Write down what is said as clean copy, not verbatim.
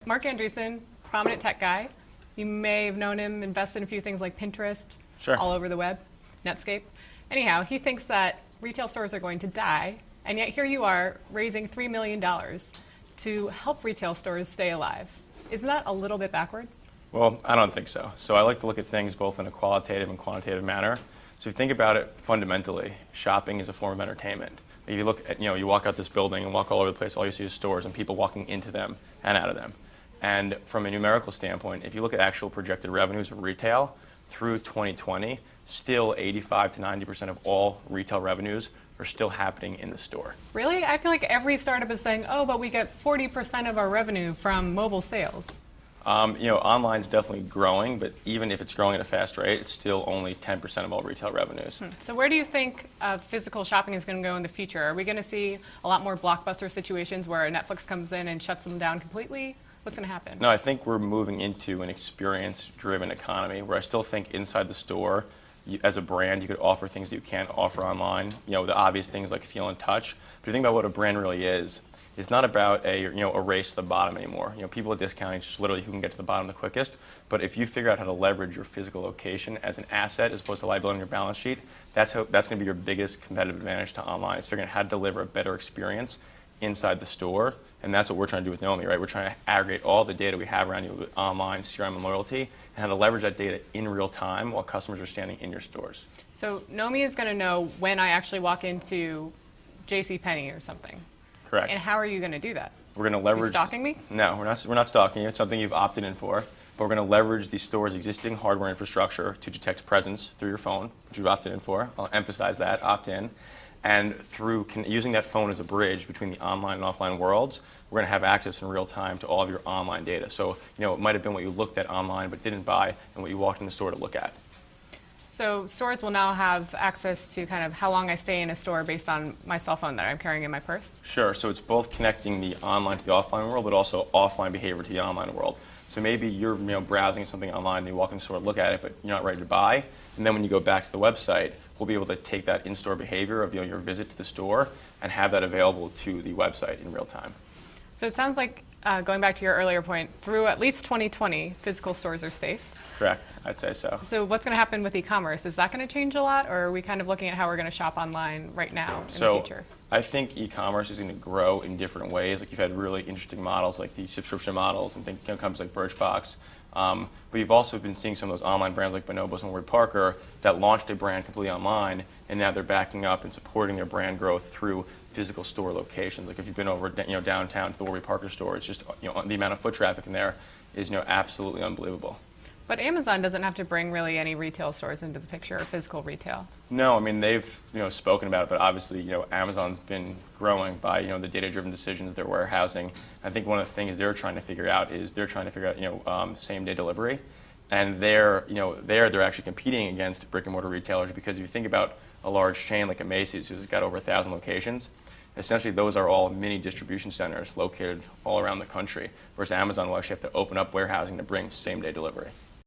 Mark Andreessen, prominent tech guy. You may have known him, invested in a few things like Pinterest, Sure. all over the web, Netscape. Anyhow, he thinks that retail stores are going to die, and yet here you are raising $3 million to help retail stores stay alive. Isn't that a little bit backwards? Well, I don't think so. So I like to look at things both in a qualitative and quantitative manner. So if you think about it fundamentally, shopping is a form of entertainment. If you look at, you walk out this building and walk all over the place, all you see is stores and people walking into them and out of them. And from a numerical standpoint, if you look at actual projected revenues of retail through 2020, still 85 to 90% of all retail revenues are still happening in the store. Really? I feel like every startup is saying, oh, but we get 40% of our revenue from mobile sales. Online is definitely growing, but even if it's growing at a fast rate, it's still only 10% of all retail revenues. So where do you think physical shopping is going to go in the future? Are we going to see a lot more blockbuster situations where Netflix comes in and shuts them down completely? What's going to happen? No, I think we're moving into an experience-driven economy where I still think inside the store, as a brand, you could offer things that you can't offer online. The obvious things like feel and touch. But if you think about what a brand really is, it's not about a race to the bottom anymore. People are discounting just literally who can get to the bottom the quickest. But if you figure out how to leverage your physical location as an asset as opposed to liability on your balance sheet, that's going to be your biggest competitive advantage to online. Is figuring out how to deliver a better experience inside the store. And that's what we're trying to do with Nomi, right? We're trying to aggregate all the data we have around you online, CRM, and loyalty, and how to leverage that data in real time while customers are standing in your stores. So Nomi is going to know when I actually walk into JCPenney or something. Correct. And how are you going to do that? We're going to leverage. Are you stalking me? No, we're not stalking you. It's something you've opted in for. But we're going to leverage the store's existing hardware infrastructure to detect presence through your phone, which you've opted in for. I'll emphasize that, opt in. And through using that phone as a bridge between the online and offline worlds, we're going to have access in real time to all of your online data. So, it might have been what you looked at online but didn't buy and what you walked in the store to look at. So stores will now have access to kind of how long I stay in a store based on my cell phone that I'm carrying in my purse? Sure. So it's both connecting the online to the offline world, but also offline behavior to the online world. So maybe you're browsing something online and you walk in the store and look at it, but you're not ready to buy. And then when you go back to the website, we'll be able to take that in-store behavior of your visit to the store and have that available to the website in real time. So it sounds like, going back to your earlier point, through at least 2020, physical stores are safe. Correct, I'd say so. So what's going to happen with e-commerce? Is that going to change a lot, or are we kind of looking at how we're going to shop online right now in the future? I think e-commerce is going to grow in different ways. Like you've had really interesting models like the subscription models and companies like Birchbox. But you've also been seeing some of those online brands like Bonobos and Warby Parker that launched a brand completely online, and now they're backing up and supporting their brand growth through physical store locations. Like if you've been over downtown to the Warby Parker store, it's just the amount of foot traffic in there is absolutely unbelievable. But Amazon doesn't have to bring really any retail stores into the picture, or physical retail. No, I mean they've spoken about it, but obviously Amazon's been growing by the data-driven decisions they're warehousing. I think one of the things they're trying to figure out same-day delivery, and they're actually competing against brick-and-mortar retailers because if you think about a large chain like a Macy's who's got over 1,000 locations. Essentially, those are all mini distribution centers located all around the country, whereas Amazon will actually have to open up warehousing to bring same-day delivery.